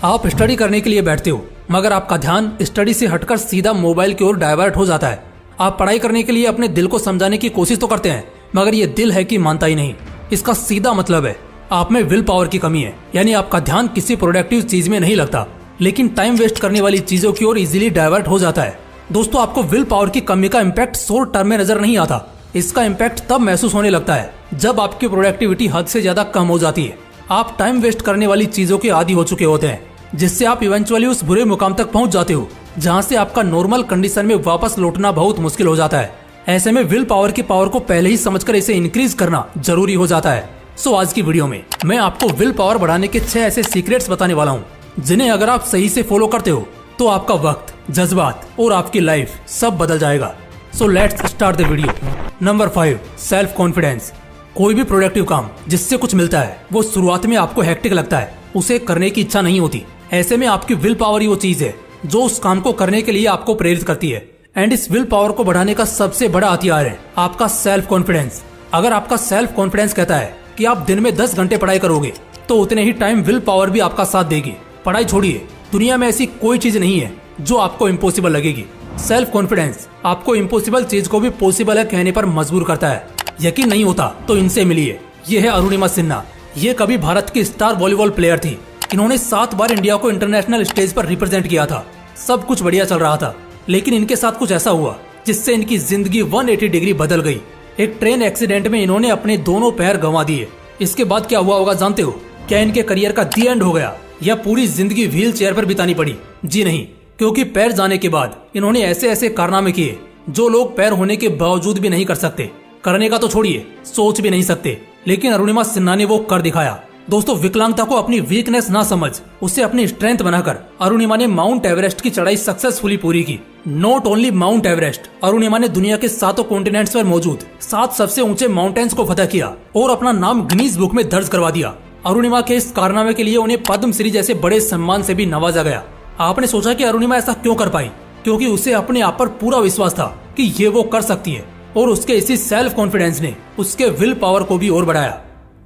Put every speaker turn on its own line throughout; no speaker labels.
आप स्टडी करने के लिए बैठते हो मगर आपका ध्यान स्टडी से हटकर सीधा मोबाइल की ओर डाइवर्ट हो जाता है। आप पढ़ाई करने के लिए अपने दिल को समझाने की कोशिश तो करते हैं मगर ये दिल है कि मानता ही नहीं। इसका सीधा मतलब है आप में विल पावर की कमी है, यानी आपका ध्यान किसी प्रोडक्टिव चीज में नहीं लगता लेकिन टाइम वेस्ट करने वाली चीजों की ओर इजीली डाइवर्ट हो जाता है। दोस्तों, आपको विल पावर की कमी का इम्पैक्ट शॉर्ट टर्म में नजर नहीं आता। इसका इम्पैक्ट तब महसूस होने लगता है जब आपकी प्रोडक्टिविटी हद से ज्यादा कम हो जाती है। आप टाइम वेस्ट करने वाली चीजों के आदी हो चुके होते हैं जिससे आप इवेंचुअली उस बुरे मुकाम तक पहुंच जाते हो जहां से आपका नॉर्मल कंडीशन में वापस लौटना बहुत मुश्किल हो जाता है। ऐसे में विल पावर की पावर को पहले ही समझकर इसे इंक्रीज करना जरूरी हो जाता है। सो आज की वीडियो में मैं आपको विल पावर बढ़ाने के 6 ऐसे सीक्रेट्स बताने वाला हूँ जिन्हें अगर आप सही से फॉलो करते हो तो आपका वक्त, जज्बात और आपकी लाइफ सब बदल जाएगा। So let's start the video. Number 5, self confidence. कोई भी प्रोडक्टिव काम जिससे कुछ मिलता है वो शुरुआत में आपको हेक्टिक लगता है, उसे करने की इच्छा नहीं होती। ऐसे में आपकी विल पावर ही वो चीज है जो उस काम को करने के लिए आपको प्रेरित करती है। एंड इस विल पावर को बढ़ाने का सबसे बड़ा हथियार है आपका सेल्फ कॉन्फिडेंस। अगर आपका सेल्फ कॉन्फिडेंस कहता है कि आप दिन में 10 घंटे पढ़ाई करोगे तो उतने ही टाइम विल पावर भी आपका साथ देगी। पढ़ाई छोड़िए, दुनिया में ऐसी कोई चीज नहीं है जो आपको इम्पॉसिबल लगेगी। सेल्फ कॉन्फिडेंस आपको इम्पॉसिबल चीज को भी पॉसिबल है कहने पर मजबूर करता है। यकीन नहीं होता तो इनसे मिलिए। ये है अरुणिमा सिन्हा। ये कभी भारत की स्टार वॉलीबॉल प्लेयर थी। इन्होंने 7 बार इंडिया को इंटरनेशनल स्टेज पर रिप्रेजेंट किया था। सब कुछ बढ़िया चल रहा था लेकिन इनके साथ कुछ ऐसा हुआ जिससे इनकी जिंदगी 180 डिग्री बदल गई। एक ट्रेन एक्सीडेंट में इन्होंने अपने दोनों पैर गंवा दिए। इसके बाद क्या हुआ होगा जानते हो? क्या इनके करियर का दी एंड हो गया या पूरी जिंदगी व्हील चेयर पर बितानी पड़ी? जी नहीं, क्योंकि पैर जाने के बाद इन्होंने ऐसे ऐसे कारनामे किए जो लोग पैर होने के बावजूद भी नहीं कर सकते। करने का तो छोड़िए, सोच भी नहीं सकते। लेकिन अरुणिमा सिन्हा ने वो कर दिखाया। दोस्तों, विकलांगता को अपनी वीकनेस ना समझ उसे अपनी स्ट्रेंथ बनाकर अरुणिमा ने माउंट एवरेस्ट की चढ़ाई सक्सेसफुली पूरी की। Not only mount Everest, Arunima ने दुनिया के 7 कॉन्टिनेंट्स पर मौजूद 7 सबसे ऊंचे माउंटेन्स को फतह किया और अपना नाम गिनीज बुक में दर्ज करवा दिया। अरुणिमा के इस कारनामे के लिए उन्हें पद्म श्री जैसे बड़े सम्मान से भी नवाजा गया। आपने सोचा कि अरुणिमा ऐसा क्यों कर पाई? क्योंकि उसे अपने आप पर पूरा विश्वास था कि ये वो कर सकती है और उसके इसी सेल्फ कॉन्फिडेंस ने उसके विल पावर को भी और बढ़ाया।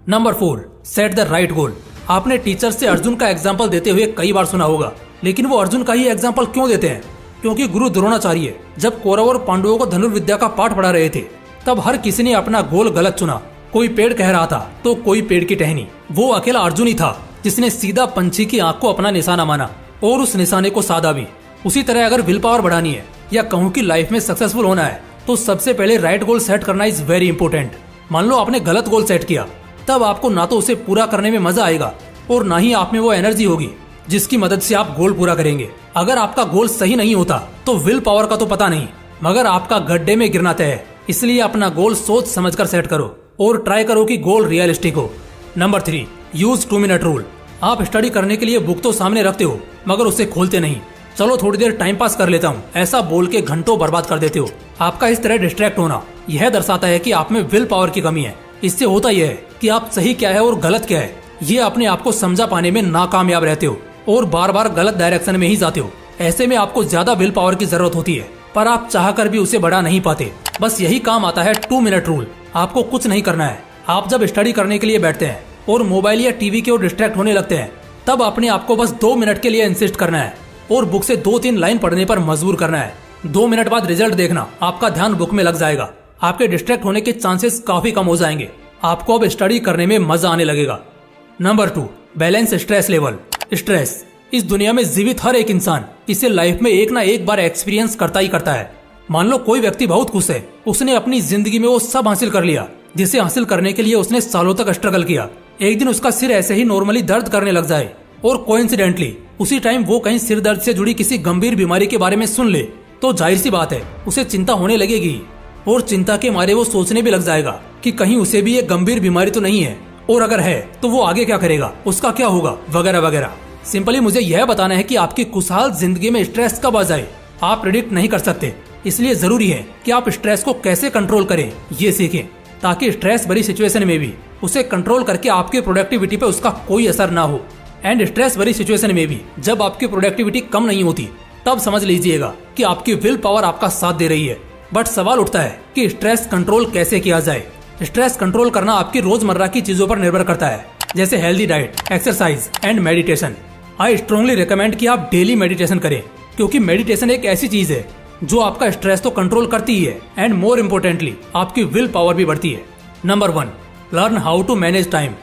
Number 4, set the right goal. आपने टीचर से अर्जुन का एग्जाम्पल देते हुए कई बार सुना होगा, लेकिन वो अर्जुन का ही एग्जाम्पल क्यों देते हैं? क्योंकि गुरु द्रोणाचार्य जब कौरव और पांडवों को धनुर्विद्या का पाठ पढ़ा रहे थे तब हर किसी ने अपना गोल गलत चुना। कोई पेड़ कह रहा था तो कोई पेड़ की टहनी। वो अकेला अर्जुन ही था जिसने सीधा पंछी की आंख को अपना निशाना माना और उस निशाने को साधा भी। उसी तरह अगर विल पावर बढ़ानी है या कहूँ की लाइफ में सक्सेसफुल होना है तो सबसे पहले राइट गोल सेट करना इज वेरी इंपोर्टेंट। मान लो आपने गलत गोल सेट किया, तब आपको ना तो उसे पूरा करने में मजा आएगा और ना ही आप में वो एनर्जी होगी जिसकी मदद से आप गोल पूरा करेंगे। अगर आपका गोल सही नहीं होता तो विल पावर का तो पता नहीं मगर आपका गड्ढे में गिरना तय है। इसलिए अपना गोल सोच समझकर सेट करो और ट्राई करो कि गोल रियलिस्टिक हो। Number 3, use 2 minute rule. आप स्टडी करने के लिए बुक तो सामने रखते हो मगर उसे खोलते नहीं। चलो थोड़ी देर टाइम पास कर लेता हूँ, ऐसा बोल के घंटों बर्बाद कर देते हो। आपका इस तरह डिस्ट्रैक्ट होना यह दर्शाता है कि आप में विल पावर की कमी है। इससे होता यह है कि आप सही क्या है और गलत क्या है ये अपने आप को समझा पाने में नाकामयाब रहते हो और बार बार गलत डायरेक्शन में ही जाते हो। ऐसे में आपको ज्यादा विल पावर की जरूरत होती है पर आप चाहकर भी उसे बढ़ा नहीं पाते। बस यही काम आता है 2 मिनट रूल। आपको कुछ नहीं करना है। आप जब स्टडी करने के लिए बैठते हैं और मोबाइल या टीवी की ओर डिस्ट्रैक्ट होने लगते हैं तब अपने आप को बस 2 मिनट के लिए इंसिस्ट करना है और बुक से 2-3 लाइन पढ़ने पर मजबूर करना है। 2 मिनट बाद रिजल्ट देखना, आपका ध्यान बुक में लग जाएगा। आपके डिस्ट्रैक्ट होने के चांसेस काफी कम हो जाएंगे। आपको अब स्टडी करने में मजा आने लगेगा। Number 2, balance stress level. Stress इस दुनिया में जीवित हर एक इंसान इसे लाइफ में एक ना एक बार एक्सपीरियंस करता ही करता है। मान लो कोई व्यक्ति बहुत खुश है, उसने अपनी जिंदगी में वो सब हासिल कर लिया जिसे हासिल करने के लिए उसने सालों तक स्ट्रगल किया। एक दिन उसका सिर ऐसे ही नॉर्मली दर्द करने लग जाए और कोइंसिडेंटली उसी टाइम वो कहीं सिर दर्द से जुड़ी किसी गंभीर बीमारी के बारे में सुन ले तो जाहिर सी बात है उसे चिंता होने लगेगी और चिंता के मारे वो सोचने भी लग जाएगा कि कहीं उसे भी एक गंभीर बीमारी तो नहीं है और अगर है तो वो आगे क्या करेगा, उसका क्या होगा, वगैरह वगैरह। सिंपली मुझे यह बताना है कि आपकी खुशहाल जिंदगी में स्ट्रेस कब आ जाए आप प्रेडिक्ट नहीं कर सकते। इसलिए जरूरी है कि आप स्ट्रेस को कैसे कंट्रोल करें ये सीखें ताकि स्ट्रेस भरी सिचुएशन में भी उसे कंट्रोल करके आपकी प्रोडक्टिविटी पे उसका कोई असर ना हो। एंड स्ट्रेस भरी सिचुएशन में भी जब आपकी प्रोडक्टिविटी कम नहीं होती तब समझ लीजिएगा कि आपकी विल पावर आपका साथ दे रही है। बट सवाल उठता है कि स्ट्रेस कंट्रोल कैसे किया जाए। स्ट्रेस कंट्रोल करना आपकी रोजमर्रा की चीजों पर निर्भर करता है, जैसे healthy diet, exercise and meditation. I strongly recommend कि आप डेली मेडिटेशन करें, क्योंकि मेडिटेशन एक ऐसी चीज है जो आपका स्ट्रेस तो कंट्रोल करती ही है एंड मोर इम्पोर्टेंटली आपकी विल पावर भी बढ़ती है। Number 1, learn how to manage time.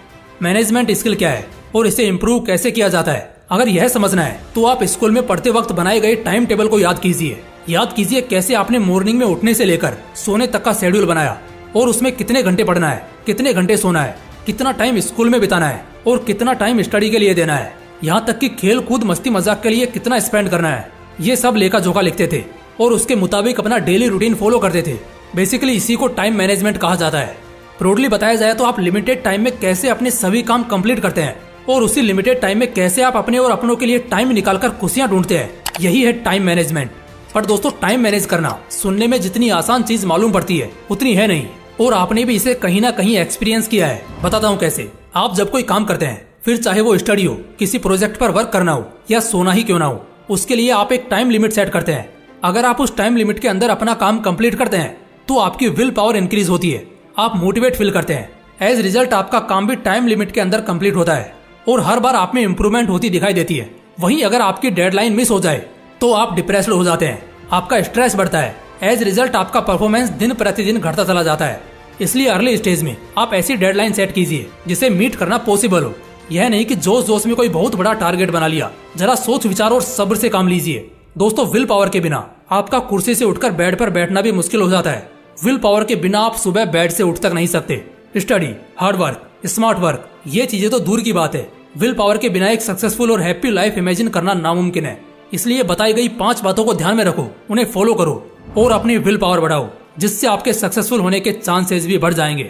Management skill क्या है और इसे इम्प्रूव कैसे किया जाता है, अगर यह समझना है तो आप स्कूल में पढ़ते वक्त बनाए गए टाइम टेबल को याद कीजिए कैसे आपने मॉर्निंग में उठने से लेकर सोने तक का शेड्यूल बनाया और उसमें कितने घंटे पढ़ना है, कितने घंटे सोना है, कितना टाइम स्कूल में बिताना है और कितना टाइम स्टडी के लिए देना है, यहाँ तक कि खेल कूद मस्ती मजाक के लिए कितना स्पेंड करना है। ये सब लेखा जोखा लिखते थे और उसके मुताबिक अपना डेली रूटीन फॉलो करते थे। बेसिकली इसी को टाइम मैनेजमेंट कहा जाता है। ब्रॉडली बताया जाए तो आप लिमिटेड टाइम में कैसे अपने सभी काम कंप्लीट करते हैं और उसी लिमिटेड टाइम में कैसे आप अपने और अपनों के लिए टाइम निकालकर खुशियां ढूंढते हैं, यही है टाइम मैनेजमेंट। पर दोस्तों, टाइम मैनेज करना सुनने में जितनी आसान चीज मालूम पड़ती है उतनी है नहीं, और आपने भी इसे कहीं ना कहीं एक्सपीरियंस किया है। बताता हूँ कैसे। आप जब कोई काम करते हैं, फिर चाहे वो स्टडी हो, किसी प्रोजेक्ट पर वर्क करना हो या सोना ही क्यों ना हो, उसके लिए आप एक टाइम लिमिट सेट करते हैं। अगर आप उस टाइम लिमिट के अंदर अपना काम कंप्लीट करते हैं तो आपकी विल पावर इंक्रीज होती है, आप मोटिवेट फील करते हैं। एज रिजल्ट आपका काम भी टाइम लिमिट के अंदर कंप्लीट होता है और हर बार आप में इम्प्रूवमेंट होती दिखाई देती है। वहीं अगर आपकी डेडलाइन मिस हो जाए तो आप डिप्रेस्ड हो जाते हैं, आपका स्ट्रेस बढ़ता है। एज रिजल्ट आपका परफॉर्मेंस दिन प्रतिदिन घटता चला जाता है। इसलिए अर्ली स्टेज में आप ऐसी डेडलाइन सेट कीजिए जिसे मीट करना पॉसिबल हो। यह नहीं कि जोश जोश में कोई बहुत बड़ा टारगेट बना लिया। जरा सोच विचार और सब्र से काम लीजिए। दोस्तों, विल पावर के बिना आपका कुर्सी से उठकर बेड पर बैठना भी मुश्किल हो जाता है। विल पावर के बिना आप सुबह बेड से उठ तक नहीं सकते। Study, hard work, smart work, ये चीजें तो दूर की बात है। विल पावर के बिना एक सक्सेसफुल और हैप्पी लाइफ इमेजिन करना नामुमकिन है। इसलिए बताई गई 5 बातों को ध्यान में रखो, उन्हें फॉलो करो और अपनी विल पावर बढ़ाओ, जिससे आपके सक्सेसफुल होने के चांसेस भी बढ़ जाएंगे।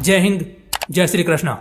जय हिंद, जय श्री कृष्णा।